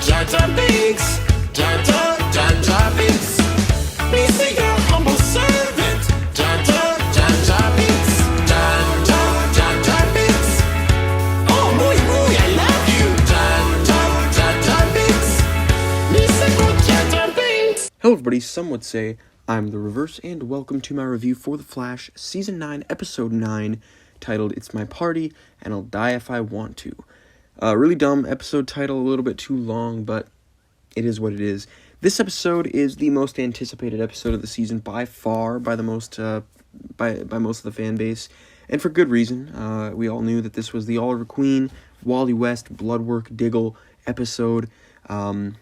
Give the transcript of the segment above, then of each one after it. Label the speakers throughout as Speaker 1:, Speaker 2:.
Speaker 1: Jar Jar Binks, Jar Jar Jar Jar Binks. Me say your humble servant, Jar Jar Jar Jar Binks, Jar Jar Jar Jar Binks. Oh, muy muy, I love you, Jar Jar Jar Jar Binks. Me say go Jar Jar Binks.
Speaker 2: Hello everybody, some would say I'm the Reverse, and welcome to my review for The Flash, Season 9, Episode 9, titled It's My Party, and I'll Die If I Want To. Really dumb episode title, a little bit too long, but it is what it is. This episode is the most anticipated episode of the season by far, by most of the fan base, and for good reason. We all knew that this was the Oliver Queen, Wally West, Bloodwork, Diggle episode. There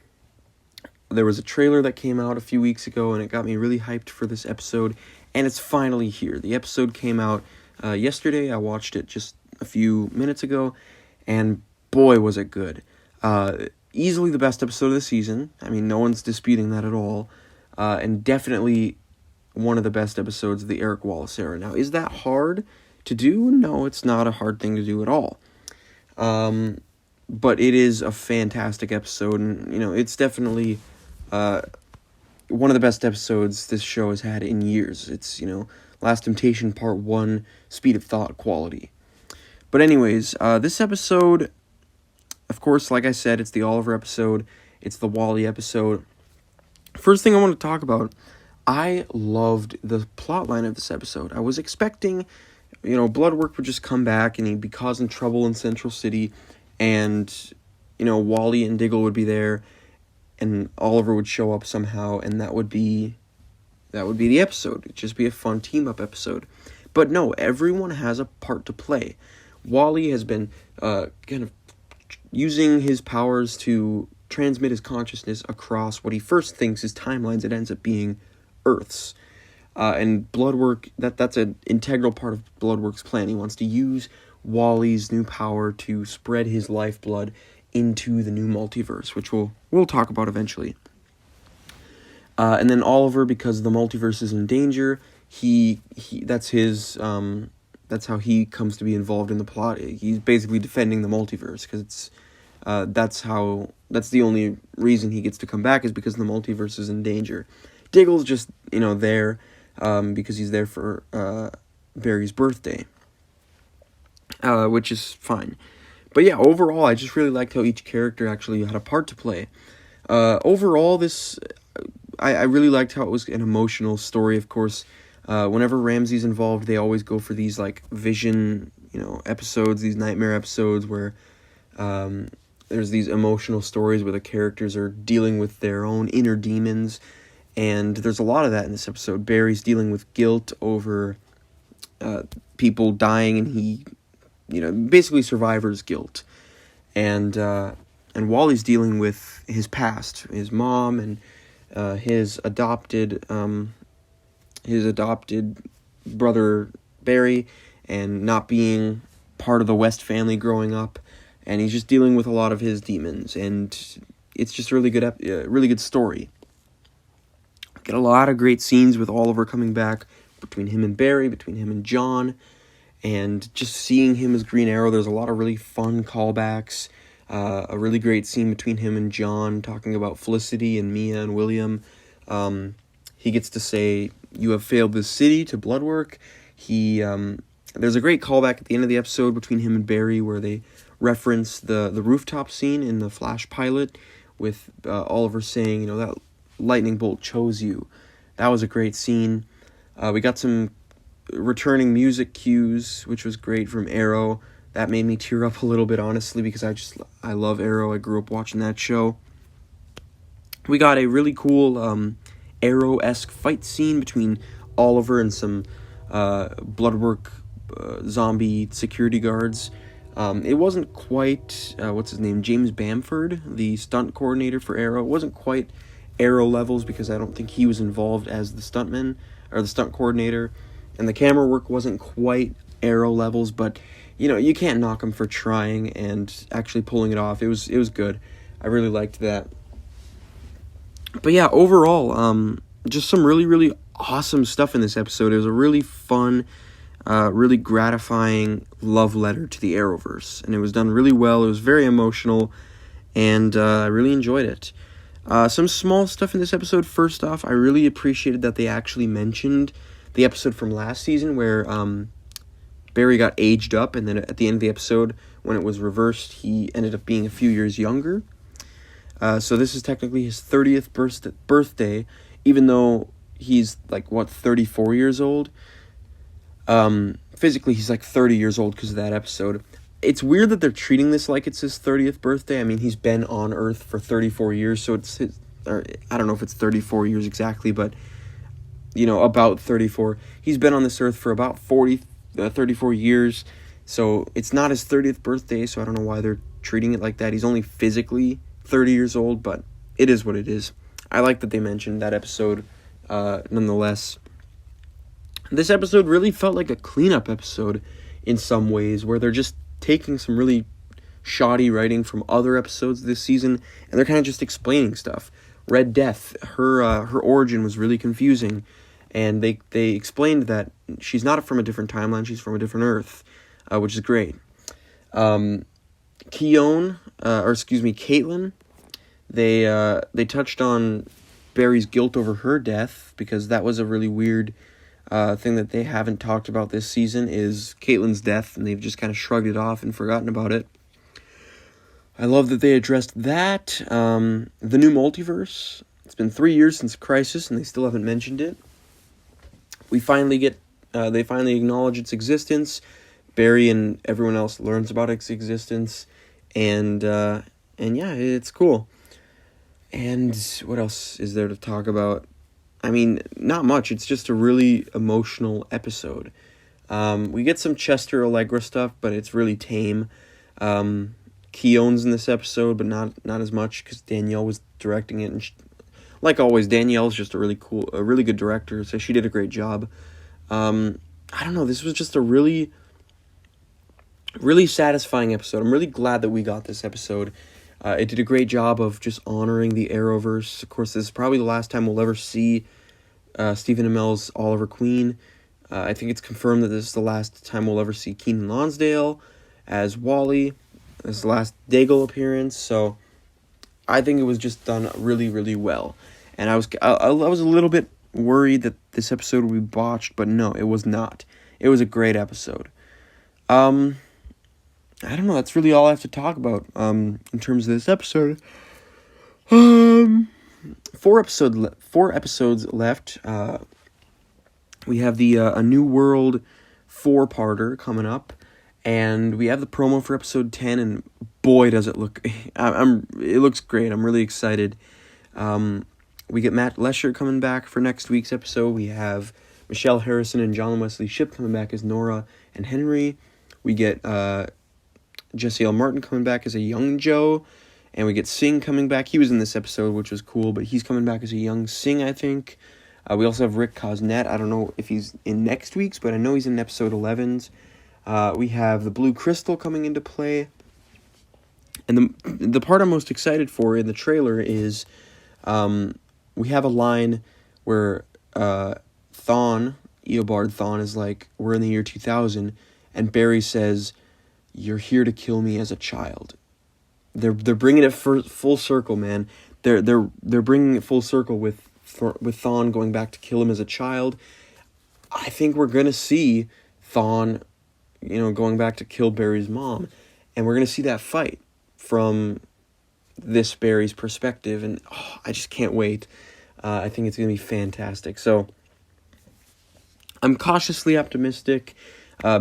Speaker 2: was a trailer that came out a few weeks ago, and it got me really hyped for this episode, and it's finally here. The episode came out yesterday. I watched it just a few minutes ago, and boy, was it good. Easily the best episode of the season. I mean, no one's disputing that at all, and definitely one of the best episodes of the Eric Wallace era. Now, is that hard to do? No, it's not a hard thing to do at all. But it is a fantastic episode, and, it's definitely one of the best episodes this show has had in years. It's, Last Temptation Part 1, Speed of Thought quality. But anyways, this episode, of course, like I said, it's the Oliver episode, it's the Wally episode. First thing I want to talk about, I loved the plotline of this episode. I was expecting, Bloodwork would just come back and he'd be causing trouble in Central City, and, Wally and Diggle would be there, and Oliver would show up somehow, and that would be the episode. It'd just be a fun team-up episode. But no, everyone has a part to play. Wally has been kind of using his powers to transmit his consciousness across what he first thinks is timelines. It ends up being Earths. And Bloodwork, that's an integral part of Bloodwork's plan. He wants to use Wally's new power to spread his lifeblood into the new multiverse, which we'll talk about eventually. And then Oliver, because the multiverse is in danger, that's how he comes to be involved in the plot. He's basically defending the multiverse, because that's the only reason he gets to come back, is because the multiverse is in danger. Diggle's just, there, because he's there for Barry's birthday, which is fine. But yeah, overall, I just really liked how each character actually had a part to play. Overall, I really liked how it was an emotional story. Of course, whenever Ramsey's involved, they always go for these, vision, episodes, these nightmare episodes where there's these emotional stories where the characters are dealing with their own inner demons, and there's a lot of that in this episode. Barry's dealing with guilt over people dying, and he, basically survivor's guilt, and Wally's dealing with his past, his mom, and his adopted brother Barry, and not being part of the West family growing up, and he's just dealing with a lot of his demons, and it's just a really good story. Get a lot of great scenes with Oliver coming back, between him and Barry, between him and John, and just seeing him as Green Arrow. There's a lot of really fun callbacks, a really great scene between him and John, talking about Felicity and Mia and William. He gets to say, "You have failed this city," to Bloodwork. There's a great callback at the end of the episode between him and Barry, where they reference the rooftop scene in the Flash pilot, with Oliver saying, that lightning bolt chose you. That was a great scene. We got some returning music cues, which was great, from Arrow. That made me tear up a little bit, honestly, because I love Arrow. I grew up watching that show. We got a really cool Arrow-esque fight scene between Oliver and some Bloodwork zombie security guards. It wasn't quite, James Bamford, the stunt coordinator for Arrow. It wasn't quite Arrow levels, because I don't think he was involved as the stuntman, or the stunt coordinator, and the camera work wasn't quite Arrow levels, but, you can't knock him for trying and actually pulling it off. It was good. I really liked that. But yeah, overall, just some really, really awesome stuff in this episode. It was a really fun, really gratifying love letter to the Arrowverse, and it was done really well. It was very emotional, and I really enjoyed it. Some small stuff in this episode. First off, I really appreciated that they actually mentioned the episode from last season where Barry got aged up, and then at the end of the episode, when it was reversed, he ended up being a few years younger. So this is technically his 30th birthday, even though he's 34 years old. Physically, he's 30 years old because of that episode. It's weird that they're treating this like it's his 30th birthday. I mean, he's been on Earth for 34 years, so it's his, or I don't know if it's 34 years exactly, but, about 34. He's been on this Earth for about 34 years, so it's not his 30th birthday, so I don't know why they're treating it like that. He's only physically 30 years old, but it is what it is. I like that they mentioned that episode, nonetheless. This episode really felt like a cleanup episode in some ways, where they're just taking some really shoddy writing from other episodes this season, and they're kind of just explaining stuff. Red Death, her origin was really confusing, and they explained that she's not from a different timeline, she's from a different Earth, which is great. Caitlin, they touched on Barry's guilt over her death, because that was a really weird thing that they haven't talked about this season, is Caitlyn's death, and they've just kind of shrugged it off and forgotten about it. I love that they addressed that. The new multiverse. It's been 3 years since Crisis, and they still haven't mentioned it. They finally acknowledge its existence. Barry and everyone else learns about its existence, and yeah, it's cool. And what else is there to talk about? I mean, not much. It's just a really emotional episode. We get some Chester Allegra stuff, but it's really tame. Keown's in this episode, but not as much, because Danielle was directing it, and like always, Danielle's just a really good director, so she did a great job. I don't know, this was just a really, really satisfying episode. I'm really glad that we got this episode. It did a great job of just honoring the Arrowverse. Of course, this is probably the last time we'll ever see Stephen Amell's Oliver Queen. I think it's confirmed that this is the last time we'll ever see Kenan Lonsdale as Wally. This is the last Daigle appearance, so I think it was just done really, really well. And I was a little bit worried that this episode would be botched, but no, it was not. It was a great episode. I don't know, that's really all I have to talk about in terms of this episode. 4 episodes left. We have the A New World 4-parter coming up, and we have the promo for episode 10, and boy does it look it looks great. I'm really excited. We get Matt Lesher coming back for next week's episode. We have Michelle Harrison and John Wesley Shipp coming back as Nora and Henry. We get Jesse L. Martin coming back as a young Joe, and we get Singh coming back. He was in this episode, which was cool, but he's coming back as a young Singh, I think. We also have Rick Cosnett. I don't know if he's in next week's, but I know he's in episode 11's. We have the Blue Crystal coming into play. And the part I'm most excited for in the trailer is we have a line where Eobard Thawne is like, we're in the year 2000, and Barry says, "You're here to kill me as a child." They're bringing it full circle, man. They're bringing it full circle with Thawne going back to kill him as a child. I think we're gonna see Thawne, going back to kill Barry's mom, and we're gonna see that fight from this Barry's perspective, and I just can't wait. I think it's gonna be fantastic. So I'm cautiously optimistic.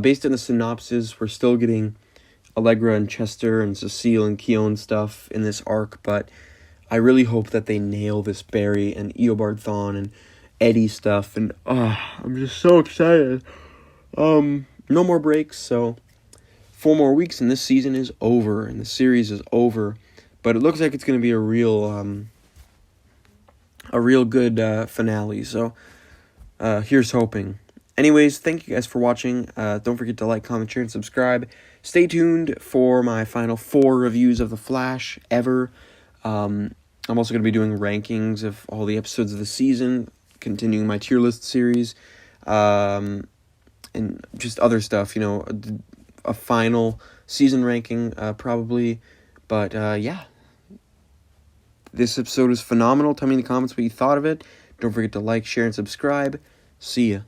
Speaker 2: Based on the synopsis, we're still getting Allegra and Chester and Cecile and Keown stuff in this arc, but I really hope that they nail this Barry and Eobard Thawne and Eddie stuff, and I'm just so excited. No more breaks, so 4 more weeks and this season is over, and the series is over, but it looks like it's going to be a real good finale, so here's hoping. Anyways, thank you guys for watching. Don't forget to like, comment, share, and subscribe. Stay tuned for my final 4 reviews of The Flash ever. I'm also going to be doing rankings of all the episodes of the season, continuing my tier list series, and just other stuff, a final season ranking, probably. But, yeah, This episode is phenomenal. Tell me in the comments what you thought of it. Don't forget to like, share, and subscribe. See ya.